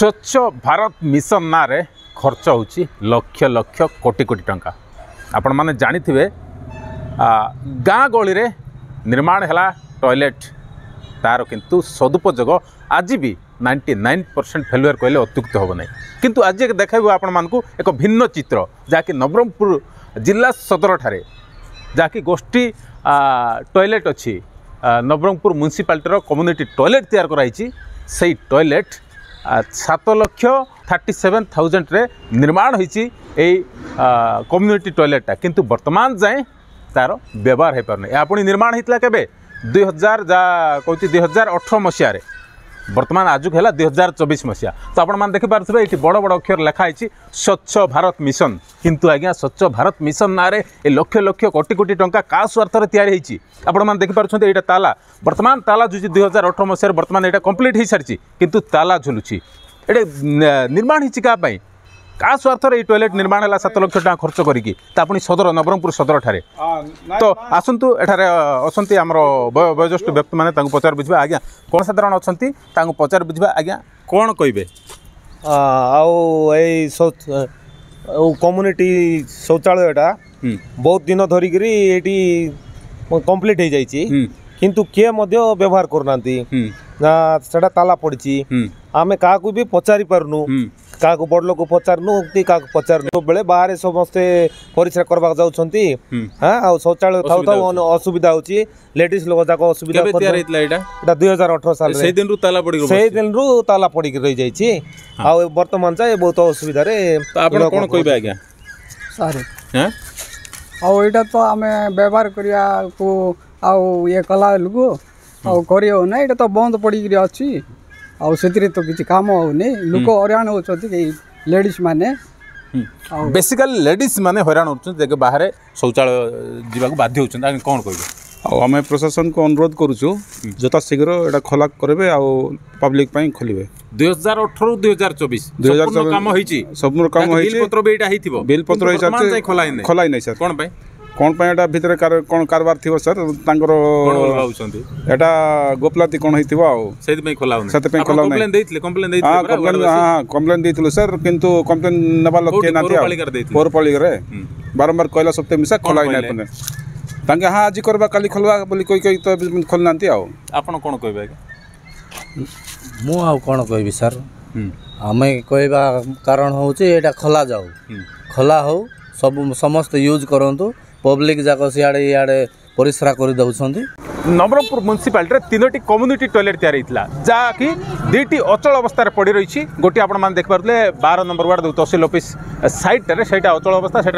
स्वच्छ भारत मिशन ना रे खर्च होची लक्ष लक्ष कोटी कोटी टंका। आपण माने जानी थिबे गाँ गली रे निर्माण हैला टॉयलेट तार किंतु सदुपयोग आज भी 99% फेलुअर कहले अत्युक्त होब नहीं। किंतु आज देखाइबो आपण मानकु एक भिन्न चित्र जाकि नवरंगपुर जिला सदर ठारे जाकि गोष्ठी टॉयलेट अच्छी नवरंगपुर म्युनिसिपालिटी कम्युनिटी टॉयलेट तैयार कराई से टॉयलेट 7,37,000 रे निर्माण होती कम्युनिटी टॉयलेटा किंतु वर्तमान जाए तार व्यवहार हो पारना। या पुणी निर्माण होता केबे 2000 जा कहती 2018 मसीह वर्तमान आजुक है 2024 मसीहा। तो आप देखिपे ये बड़ बड़ अक्षर लिखाई स्वच्छ भारत मिशन किंतु आज्ञा स्वच्छ भारत मिशन ना रे लक्ष लक्ष कोटी कोटी टंका का स्वार्थ तैयारी आपने देखिपुं ये ताला वर्तमान ताला झुलुची 2018 मसीह वर्तमान यहाँ कम्प्लीट हो सारी किंतु ताला झुलुची ये निर्माण होती क्या का स्वार्थ ये टॉयलेट निर्माण है 7 लाख टका खर्च करी पुणी सदर नवरंगपुर सदर ठारे। तो आसतु एठारे असंती आमर वयोज्येष्ठ व्यक्ति मैंने पचार बुझे आज्ञा कौन साधारण अच्छा पचार बुझे आज्ञा कौन कहे कम्युनिटी शौचालयटा बहुत दिन धरिक कम्प्लीट हो जाइए किंतु किए व्यवहार करना सेटा ताला पड़ी आमे क्या भी पचारि पारनु क्या बड़ लोक पचारनु कि क्या पचारनु बेले बाहर समस्ते परिश्रा करवा जाउछंती हाँ शौचालय थाउ थाउ असुविधा होची लेडीज लोक जाक असुविधा केबे तैयार हेतला एटा 2018 साल से दिन रु ताला पड़ी रही जाइछि आ वर्तमान चाहे बहुत असुविधा रे। तो आपण कोन कहबे आज्ञा सारे हैं आ एटा तो आमे व्यवहार करिया को आ ये कला लुगो आ करियो ना एटा तो बंद पड़ी गिरी अछि आ सेतिरे तो किछि काम होने लोक हरान होछथि लेडीज माने बेसिकली लेडीज माने हरान होछथि बाहर शौचालय जीवाक बाध्य होछथि आ कोन कहबे आम प्रशासन को अनुरोध करुचु जता शीघ्र एटा खोला करबे आ पब्लिक पई खोलिबे 2018 2024 काम होईची सब काम होईची बिल पत्र बेटा हिथिबो बिल पत्र हिसाब खोलाई नै सर कोन पई कौन एटा भितर कौन कारबार थी सर तांकर एटा गोपलाती कौन होइथिबो आ सेति में खोला सेति में खोला नै कंप्लेन दैथिले हां कंप्लेन दैथिलो सर किंतु कंप्लेन नबा लोक के नाती पौरपालिका रे बारंबार कहला सप्ते मिसा खोलाई नै पने तांगे हां आज करबा काली खोलवा बोली कोई तो खोल नांती आ आपण कोन कहबे मु आ कोन कहबी सर हमें कहबा कारण होउची एटा खोला जाऊ खोला हो सब समस्त यूज करंतु पब्लिक जाक सियाड़े इयाड़े परिश्रा कर दउछंती। नवरंगपुर म्युनिसिपालिटी तीनोटी कम्युनिटी टॉयलेट तैयार होता जहाँकि दुईटी अचल अवस्था पड़ी रही गोटे आप देखिपे 12 number ward tehsil office side से अचल अवस्था से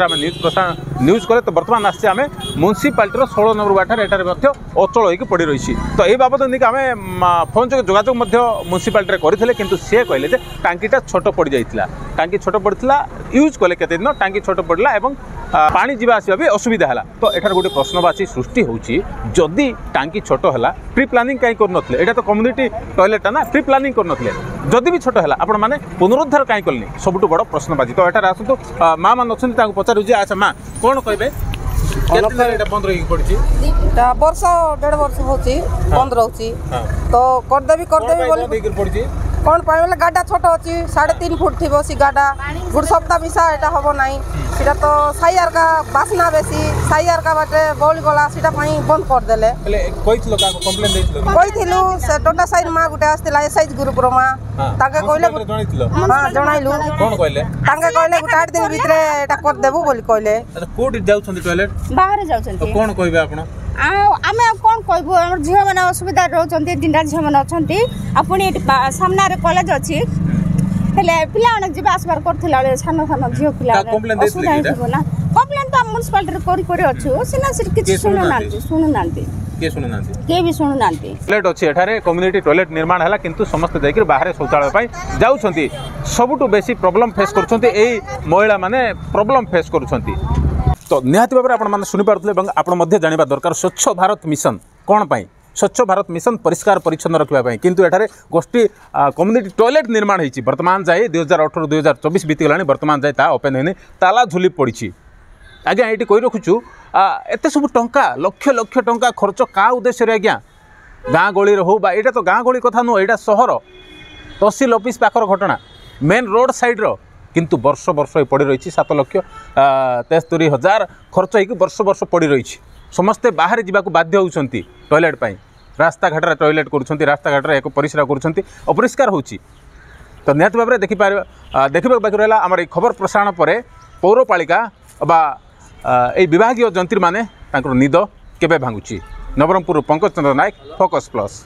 न्यूज कले तो बर्तमान आसे आम म्युनिसिपालिटी 16 नंबर वार्ड अचल होगी पड़ी रही। तो ये बाबद नहीं आम फोन जोगाजोग म्युनिसिपालिटी करते किंतु सी कहले टांकीटा छोट पड़ जाता टांकी छोट पड़ता यूज कले केते दिन टांकी छोट पड़ला और पानी जीवा आसवा भी असुविधा है। तो एठार गोटे प्रश्नवाची सृष्टि होची जदि टांकी छोट है प्री प्लानिंग कहीं करनथले एटा तो कम्युनिटी टॉयलेट ना प्री प्लानिंग करनथले जदि भी छोट है आपण माने पुनरुद्धार कहीं कलनी सबुठ बड़ प्रश्नवाची। तो एठार आसतु माँ मान अच्छे पचारू जे अच्छा माँ कौन कहबे बंद रही पड़ी वर्ष 1.5 वर्ष होची बंद रहउची तो करदेबी बोली कौन पाइले गाड़ा छोट अच्छी 3.5 फुट थी सी गाड़ा गुड़ सप्ताह मिसा एटा हम ना सीटा तो साइयार का बासना बेसी साइयार का बाटे बौली गला सीटा बंद करदेले कहीलु से टोटा साइड माँ गुटे आसला एसआईज ग्रुप रो माँ ताके कहले हां जनइलु कोन कहले ताके कहले गुटे 8 दिन भीतर एटा कर देबो बोली कहले कोठी जाउछन टॉयलेट बाहर जाउछन तो कोन कहबे आपण आमे कौन कहबो हमर झियो माने असुविधा रहउछन्ती तीनटा झियो माने अछन्ती आपुनी सामना रे कॉलेज अछि हेले पिला अनेक जीवा आसबार करथिला सानो सानो झियो पिला असुविधा हिबो ना कंप्लेन तो म्युनिसिपालिटी करी अछु सिना सिर किछ सुनु नांती के भी सुनु नांती टॉयलेट अछि एठारे कम्युनिटी टॉयलेट निर्माण हला किंतु समस्त जाइकर बाहर शौचालय पाई जाउछन्ती सबुटु बेसी प्रॉब्लम फेस करूछन्ती एई महिला माने प्रॉब्लम फेस करूछन्ती। तो निहाती भाव में आपने शुणी पारे आप जानवा दरकार स्वच्छ भारत मिशन कौन पाई स्वच्छ भारत मिशन परिष्कार परिच्छन्न रखापी किंतु एठारे गोष्ठी कम्युनिटी टॉयलेट निर्माण होती वर्तमान जाए 2018 2024 बीतीगला वर्तमान जाए ता ओपेन होनी ताला झुली पड़ी आज्ञा ये कही रखुचु एत सब टंका लक्ष लक्ष टंका खर्च का उद्देश्य आज्ञा गाँ गली हो यहाँ तो गाँ गली कथा नुह यहाँ सहर तहसिल ऑफिस पाखर घटना मेन रोड साइड्र किंतु वर्ष वर्ष पड़ी रही 7,73,000 खर्च होगी वर्ष वर्ष पड़ी रही समस्ते बाहर जावाक बाध्य होती टॉयलेट पाई रास्ता घाट टॉयलेट करुँच रास्ता घाट एक परिश्रा करुँच अपरिष्कार होची तो निहत भाव में देखा बाकी रहा आम खबर प्रसारण पर पौरपालिका बा विभागीय जंत्री माने निद केबे भांगुची। नवरंगपुर पंकज चंद्र नायक, फोकस प्लस।